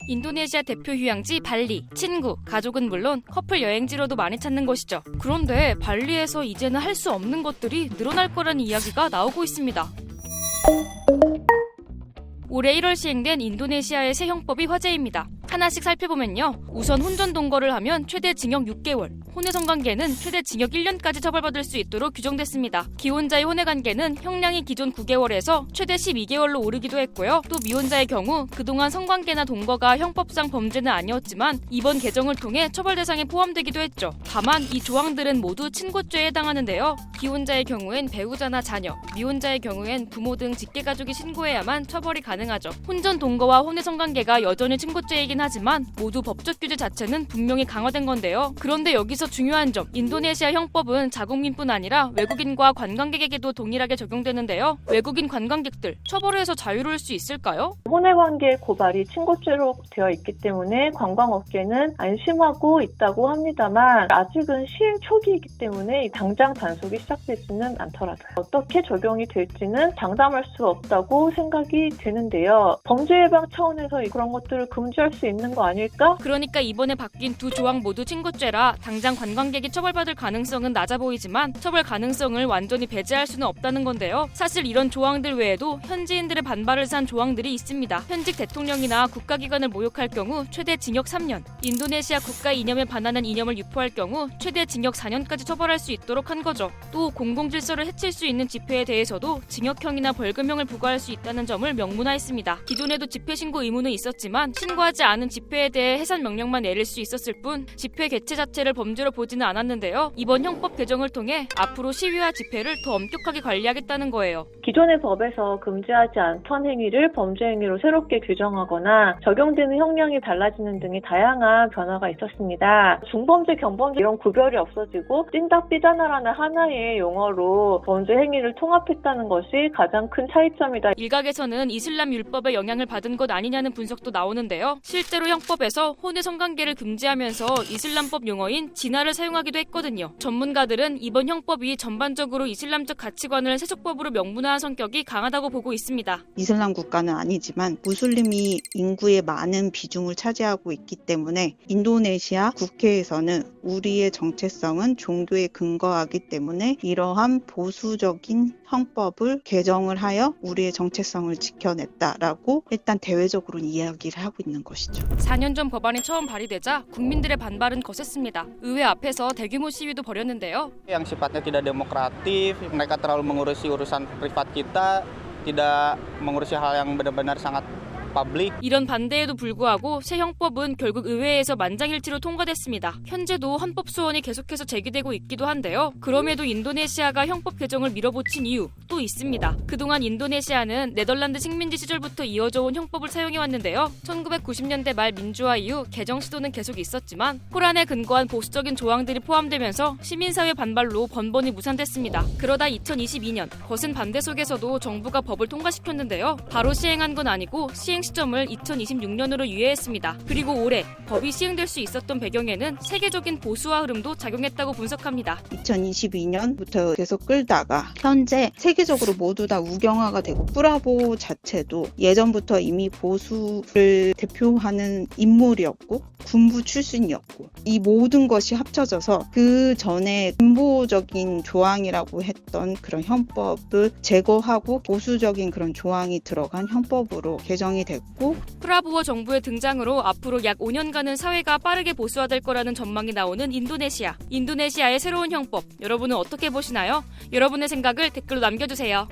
인도네시아 대표 휴양지 발리, 친구, 가족은 물론 커플 여행지로도 많이 찾는 곳이죠. 그런데 발리에서 이제는 할 수 없는 것들이 늘어날 거라는 이야기가 나오고 있습니다. 올해 1월 시행된 인도네시아의 새 형법이 화제입니다. 하나씩 살펴보면요. 우선 혼전 동거를 하면 최대 징역 6개월, 혼외 성관계는 최대 징역 1년까지 처벌받을 수 있도록 규정됐습니다. 기혼자의 혼외 관계는 형량이 기존 9개월에서 최대 12개월로 오르기도 했고요. 또 미혼자의 경우 그동안 성관계나 동거가 형법상 범죄는 아니었지만 이번 개정을 통해 처벌 대상에 포함되기도 했죠. 다만 이 조항들은 모두 친고죄에 해당하는데요. 기혼자의 경우엔 배우자나 자녀, 미혼자의 경우엔 부모 등 직계가족이 신고해야만 처벌이 가능하죠. 혼전 동거와 혼외 성관계가 여전히 친고죄이긴 하지만 모두 법적 규제 자체는 분명히 강화된 건데요. 그런데 여기서 중요한 점, 인도네시아 형법은 자국민뿐 아니라 외국인과 관광객에게도 동일하게 적용되는데요. 외국인 관광객들, 처벌에서 자유로울 수 있을까요? 혼외관계 고발이 친고죄로 되어 있기 때문에 관광업계는 안심하고 있다고 합니다만 아직은 시행 초기이기 때문에 당장 단속이 시작되지는 않더라고요. 어떻게 적용이 될지는 장담할 수 없다고 생각이 드는데요. 범죄 예방 차원에서 그런 것들을 금지할 수 있는 거 아닐까? 그러니까 이번에 바뀐 두 조항 모두 친고죄라 당장 관광객이 처벌받을 가능성은 낮아 보이지만 처벌 가능성을 완전히 배제할 수는 없다는 건데요. 사실 이런 조항들 외에도 현지인들의 반발을 산 조항들이 있습니다. 현직 대통령이나 국가기관을 모욕할 경우 최대 징역 3년, 인도네시아 국가 이념에 반하는 이념을 유포할 경우 최대 징역 4년까지 처벌할 수 있도록 한 거죠. 또 공공질서를 해칠 수 있는 집회에 대해서도 징역형이나 벌금형을 부과할 수 있다는 점을 명문화했습니다. 기존에도 집회 신고 의무는 있었지만 신고하지 않은 집회에 대해 해산 명령만 내릴 수 있었을 뿐 집회 개최 자체를 범죄로 보지는 않았는데요. 이번 형법 개정을 통해 앞으로 시위와 집회를 더 엄격하게 관리하겠다는 거예요. 기존의 법에서 금지하지 않던 행위를 범죄 행위로 새롭게 규정하거나 적용되는 형량이 달라지는 등의 다양한 변화가 있었습니다. 중범죄, 경범죄 이런 구별이 없어지고 찐딱 삐자나라는 하나의 용어로 범죄 행위를 통합했다는 것이 가장 큰 차이점이다. 일각에서는 이슬람 율법의 영향을 받은 것 아니냐는 분석도 나오는데요. 실제로 형법에서 혼외 성관계를 금지하면서 이슬람법 용어인 지나를 사용하기도 했거든요. 전문가들은 이번 형법이 전반적으로 이슬람적 가치관을 세속법으로 명문화한 성격이 강하다고 보고 있습니다. 이슬람 국가는 아니지만 무슬림이 인구의 많은 비중을 차지하고 있기 때문에 인도네시아 국회에서는 우리의 정체성은 종교에 근거하기 때문에 이러한 보수적인 형법을 개정을 하여 우리의 정체성을 지켜냈다라고 일단 대외적으로는 이야기를 하고 있는 것이죠. 4년 전 법안이 처음 발의되자 국민들의 반발은 거셌습니다. 의회 앞에서 대규모 시위도 벌였는데요. Yang sifatnya tidak demokratif, mereka terlalu mengurusi urusan privat kita, tidak mengurusi hal yang benar-benar sangat public. 이런 반대에도 불구하고 새 형법은 결국 의회에서 만장일치로 통과됐습니다. 현재도 헌법 소원이 계속해서 제기되고 있기도 한데요. 그럼에도 인도네시아가 형법 개정을 밀어붙인 이유 또 있습니다. 그동안 인도네시아는 네덜란드 식민지 시절부터 이어져 온 형법을 사용해왔는데요. 1990년대 말 민주화 이후 개정 시도는 계속 있었지만 코란에 근거한 보수적인 조항들이 포함되면서 시민사회 반발로 번번이 무산됐습니다. 그러다 2022년 거센 반대 속에서도 정부가 법을 통과시켰는데요. 바로 시행한 건 아니고 시행 시점을 2026년으로 유예했습니다. 그리고 올해 법이 시행될 수 있었던 배경에는 세계적인 보수화 흐름도 작용했다고 분석합니다. 2022년부터 계속 끌다가 현재 세계적으로 모두 다 우경화가 되고 브라보 자체도 예전부터 이미 보수를 대표하는 인물이었고 군부 출신이었고 이 모든 것이 합쳐져서 그 전에 진보적인 조항이라고 했던 그런 헌법을 제거하고 보수적인 그런 조항이 들어간 헌법으로 개정이 됐고 프라보어 정부의 등장으로 앞으로 약 5년간은 사회가 빠르게 보수화될 거라는 전망이 나오는 인도네시아. 인도네시아의 새로운 형법, 여러분은 어떻게 보시나요? 여러분의 생각을 댓글로 남겨주세요.